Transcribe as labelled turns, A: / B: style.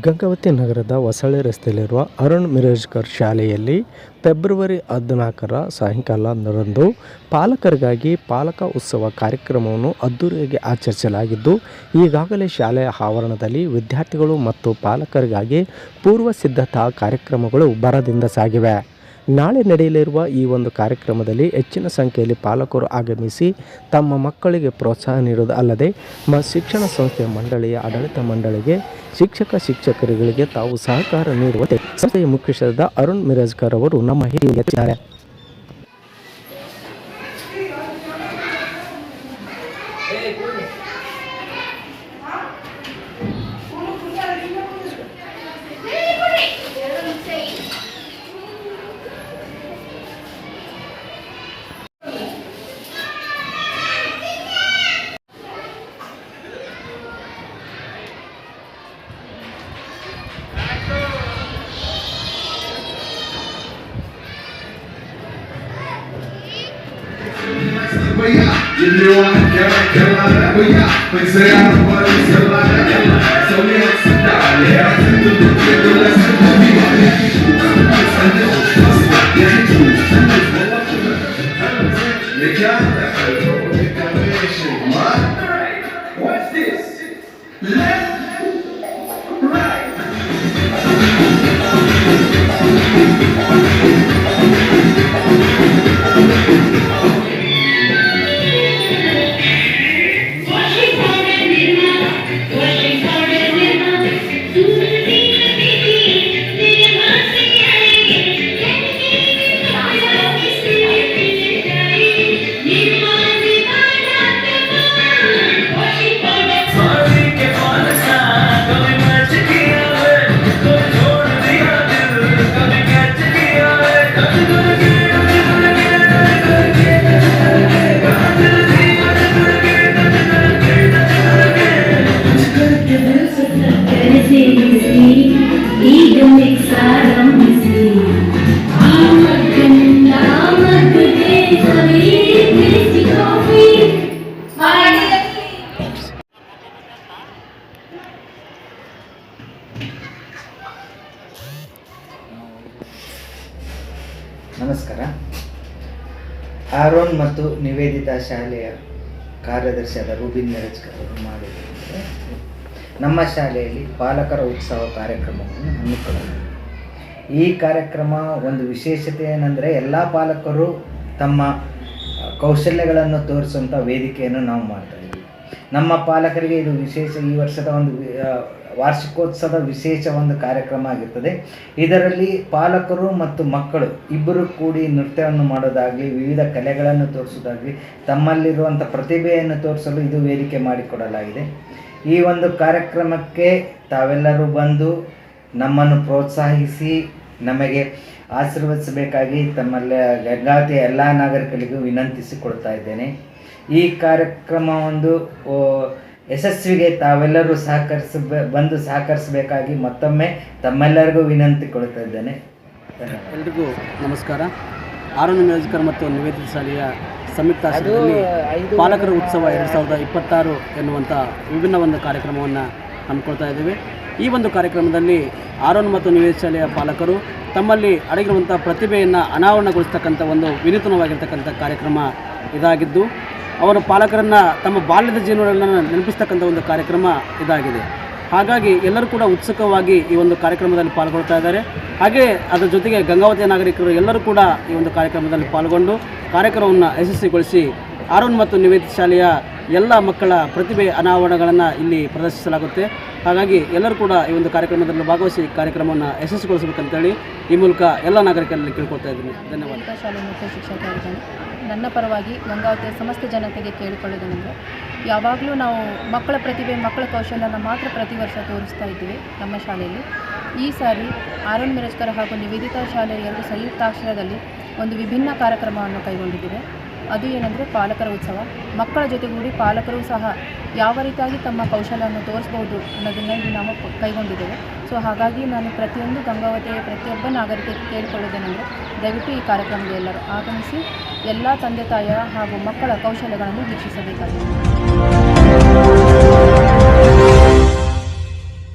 A: ಗಂಗಾವತಿ ನಗರದ ಹೊಸಳ್ಳಿ ರಸ್ತೆಯಲ್ಲಿರುವ ಅರುಣ್ ಮಿರಜ್ಕರ್ ಶಾಲೆಯಲ್ಲಿ ಫೆಬ್ರವರಿ 14ರ ಸಾಯಂಕಾಲ ರಂದು ಪಾಲಕರಿಗಾಗಿ ಪಾಲಕ ಉತ್ಸವ ಕಾರ್ಯಕ್ರಮವನ್ನು ಅದ್ದೂರಿಯಾಗಿ ಆಚರಿಸಲಾಗಿದ್ದು, ಈಗಾಗಲೇ ಶಾಲೆಯ ಆವರಣದಲ್ಲಿ ವಿದ್ಯಾರ್ಥಿಗಳು ಮತ್ತು ಪಾಲಕರಿಗಾಗಿ ಪೂರ್ವ ಸಿದ್ಧತಾ ಕಾರ್ಯಕ್ರಮಗಳು ಭರದಿಂದ ಸಾಗಿವೆ. ನಾಳೆ ನಡೆಯಲಿರುವ ಈ ಒಂದು ಕಾರ್ಯಕ್ರಮದಲ್ಲಿ ಹೆಚ್ಚಿನ ಸಂಖ್ಯೆಯಲ್ಲಿ ಪಾಲಕರು ಆಗಮಿಸಿ ತಮ್ಮ ಮಕ್ಕಳಿಗೆ ಪ್ರೋತ್ಸಾಹ ನೀಡುವುದು ಅಲ್ಲದೆ ಶಿಕ್ಷಣ ಸಂಸ್ಥೆಯ ಮಂಡಳಿಯ ಆಡಳಿತ ಮಂಡಳಿಗೆ ಶಿಕ್ಷಕರುಗಳಿಗೆ ತಾವು ಸಹಕಾರ ನೀಡುವಂತೆ ಸಂಸ್ಥೆಯ ಮುಖ್ಯಸ್ಥರಾದ ಅರುಣ್ ಮಿರಜ್ಕರ್ ಅವರು ನಮ್ಮ ಹಿರಿಯರಿಗೆ ತಿಳಿಸಿದ್ದಾರೆ.
B: ನಮಸ್ಕಾರ. ಆರೋನ್ ಮತ್ತು ನಿವೇದಿತಾ ಶಾಲೆಯ ಕಾರ್ಯದರ್ಶಿಯಾದ ರೂಬಿನ್ ಮಿರಜ್ಕರ್ ಅವರು ಮಾಡಿದ್ದಾರೆ. ನಮ್ಮ ಶಾಲೆಯಲ್ಲಿ ಪಾಲಕರ ಉತ್ಸವ ಕಾರ್ಯಕ್ರಮವನ್ನು ಹಮ್ಮಿಕೊಳ್ಳಲಾಗಿದೆ. ಈ ಕಾರ್ಯಕ್ರಮ ಒಂದು ವಿಶೇಷತೆ ಏನಂದರೆ ಎಲ್ಲ ಪಾಲಕರು ತಮ್ಮ ಕೌಶಲ್ಯಗಳನ್ನು ತೋರಿಸುವಂಥ ವೇದಿಕೆಯನ್ನು ನಾವು ಮಾಡ್ತಾಯಿದ್ದೀವಿ. ನಮ್ಮ ಪಾಲಕರಿಗೆ ಇದು ವಿಶೇಷ, ಈ ವರ್ಷದ ಒಂದು ವಾರ್ಷಿಕೋತ್ಸವದ ವಿಶೇಷ ಒಂದು ಕಾರ್ಯಕ್ರಮ ಆಗಿರ್ತದೆ. ಇದರಲ್ಲಿ ಪಾಲಕರು ಮತ್ತು ಮಕ್ಕಳು ಇಬ್ಬರು ಕೂಡಿ ನೃತ್ಯವನ್ನು ಮಾಡೋದಾಗಲಿ, ವಿವಿಧ ಕಲೆಗಳನ್ನು ತೋರಿಸೋದಾಗಲಿ, ತಮ್ಮಲ್ಲಿರುವಂಥ ಪ್ರತಿಭೆಯನ್ನು ತೋರಿಸಲು ಇದು ವೇದಿಕೆ ಮಾಡಿಕೊಡಲಾಗಿದೆ. ಈ ಒಂದು ಕಾರ್ಯಕ್ರಮಕ್ಕೆ ತಾವೆಲ್ಲರೂ ಬಂದು ನಮ್ಮನ್ನು ಪ್ರೋತ್ಸಾಹಿಸಿ ನಮಗೆ ಆಶೀರ್ವದಿಸಬೇಕಾಗಿ ತಮ್ಮಲ್ಲಿ ಗಂಗಾವತಿಯ ಎಲ್ಲ ನಾಗರಿಕರಿಗೂ ವಿನಂತಿಸಿಕೊಳ್ತಾ ಇದ್ದೇನೆ. ಈ ಕಾರ್ಯಕ್ರಮ ಒಂದು ಯಶಸ್ವಿಗೆ ತಾವೆಲ್ಲರೂ ಬಂದು ಸಹಕರಿಸಬೇಕಾಗಿ ಮತ್ತೊಮ್ಮೆ ತಮ್ಮೆಲ್ಲರಿಗೂ ವಿನಂತಿ ಕೊಡ್ತಾ ಇದ್ದೇನೆ.
C: ಎಲ್ರಿಗೂ ನಮಸ್ಕಾರ. ಆರೋನ್ ಮಿರಜ್ಕರ್ ಮತ್ತು ನಿವೇದಿತ ಶಾಲೆಯ ಸಂಯುಕ್ತ ಆಶ್ರಯದಲ್ಲಿ ಪಾಲಕರ ಉತ್ಸವ 2026 ಎನ್ನುವಂಥ ವಿಭಿನ್ನ ಒಂದು ಕಾರ್ಯಕ್ರಮವನ್ನು ಹಮ್ಮಿಕೊಳ್ತಾ ಇದ್ದೇವೆ. ಈ ಒಂದು ಕಾರ್ಯಕ್ರಮದಲ್ಲಿ ಆರೋನ್ ಮತ್ತು ನಿವೇದಿತ ಶಾಲೆಯ ಪಾಲಕರು ತಮ್ಮಲ್ಲಿ ಅಡಗಿರುವಂಥ ಪ್ರತಿಭೆಯನ್ನು ಅನಾವರಣಗೊಳಿಸ್ತಕ್ಕಂಥ ಒಂದು ವಿನೂತನವಾಗಿರ್ತಕ್ಕಂಥ ಕಾರ್ಯಕ್ರಮ ಇದಾಗಿದ್ದು, ಅವರ ಪಾಲಕರನ್ನು ತಮ್ಮ ಬಾಲ್ಯದ ಜೀವನಗಳನ್ನು ನೆನಪಿಸ್ತಕ್ಕಂಥ ಒಂದು ಕಾರ್ಯಕ್ರಮ ಇದಾಗಿದೆ. ಹಾಗಾಗಿ ಎಲ್ಲರೂ ಕೂಡ ಉತ್ಸುಕವಾಗಿ ಈ ಒಂದು ಕಾರ್ಯಕ್ರಮದಲ್ಲಿ ಪಾಲ್ಗೊಳ್ತಾ ಇದ್ದಾರೆ. ಹಾಗೆ ಅದರ ಜೊತೆಗೆ ಗಂಗಾವತಿಯ ನಾಗರಿಕರು ಎಲ್ಲರೂ ಕೂಡ ಈ ಒಂದು ಕಾರ್ಯಕ್ರಮದಲ್ಲಿ ಪಾಲ್ಗೊಂಡು ಕಾರ್ಯಕ್ರಮವನ್ನು ಯಶಸ್ವಿಗೊಳಿಸಿ ಆರೋನ್ ಮತ್ತು ನಿವೇದಿತ ಶಾಲೆಯ ಎಲ್ಲ ಮಕ್ಕಳ ಪ್ರತಿಭೆ ಅನಾವರಣಗಳನ್ನು ಇಲ್ಲಿ ಪ್ರದರ್ಶಿಸಲಾಗುತ್ತೆ. ಹಾಗಾಗಿ ಎಲ್ಲರೂ ಕೂಡ ಈ ಒಂದು ಕಾರ್ಯಕ್ರಮದಲ್ಲಿ ಭಾಗವಹಿಸಿ ಕಾರ್ಯಕ್ರಮವನ್ನು ಯಶಸ್ವಿಗೊಳಿಸಬೇಕಂತೇಳಿ ಈ ಮೂಲಕ ಎಲ್ಲ ನಾಗರಿಕರಲ್ಲಿ ಕೇಳ್ಕೊಳ್ತಾ ಇದ್ದೀನಿ. ಧನ್ಯವಾದ.
D: ಶಾಲೆ ಮುಖ್ಯ ಶಿಕ್ಷಕರಾಗಿದ್ದೇನೆ. ನನ್ನ ಪರವಾಗಿ ಗಂಗಾವತಿಯ ಸಮಸ್ತ ಜನತೆಗೆ ಕೇಳಿಕೊಳ್ಳೋದೇನೆಂದರೆ, ಯಾವಾಗಲೂ ನಾವು ಮಕ್ಕಳ ಪ್ರತಿಭೆ, ಮಕ್ಕಳ ಕೌಶಲ್ಯನ ಮಾತ್ರ ಪ್ರತಿ ವರ್ಷ ತೋರಿಸ್ತಾ ಇದ್ದೀವಿ ನಮ್ಮ ಶಾಲೆಯಲ್ಲಿ. ಈ ಸಾರಿ ಆರೋನ್ ಮಿರಜ್ಕರ್ ಹಾಗೂ ನಿವೇದಿತಾ ಶಾಲೆಯ 2 ಸಂಯುಕ್ತಾಶ್ರಯದಲ್ಲಿ ಒಂದು ವಿಭಿನ್ನ ಕಾರ್ಯಕ್ರಮವನ್ನು ಕೈಗೊಂಡಿದ್ದೇವೆ. ಅದು ಏನಂದರೆ ಪಾಲಕರ ಉತ್ಸವ. ಮಕ್ಕಳ ಜೊತೆಗೂಡಿ ಪಾಲಕರು ಸಹ ಯಾವ ರೀತಿಯಾಗಿ ತಮ್ಮ ಕೌಶಲ್ಯವನ್ನು ತೋರಿಸ್ಬೋದು ಅನ್ನೋದನ್ನು ಇಲ್ಲಿ ನಾವು ಕೈಗೊಂಡಿದ್ದೇವೆ. ಸೊ ಹಾಗಾಗಿ ನಾನು ಪ್ರತಿಯೊಂದು ಗಂಗಾವತಿಯ ಪ್ರತಿಯೊಬ್ಬ ನಾಗರಿಕರಿಗೆ ಕೇಳಿಕೊಳ್ಳೋದೇನೆಂದರೆ, ದಯವಿಟ್ಟು ಈ ಕಾರ್ಯಕ್ರಮಕ್ಕೆ ಎಲ್ಲರೂ ಆಗಮಿಸಿ ಎಲ್ಲ ತಂದೆ ತಾಯಿಯ ಹಾಗೂ ಮಕ್ಕಳ ಕೌಶಲ್ಯಗಳನ್ನು ವೀಕ್ಷಿಸಬೇಕಾಗಿದೆ.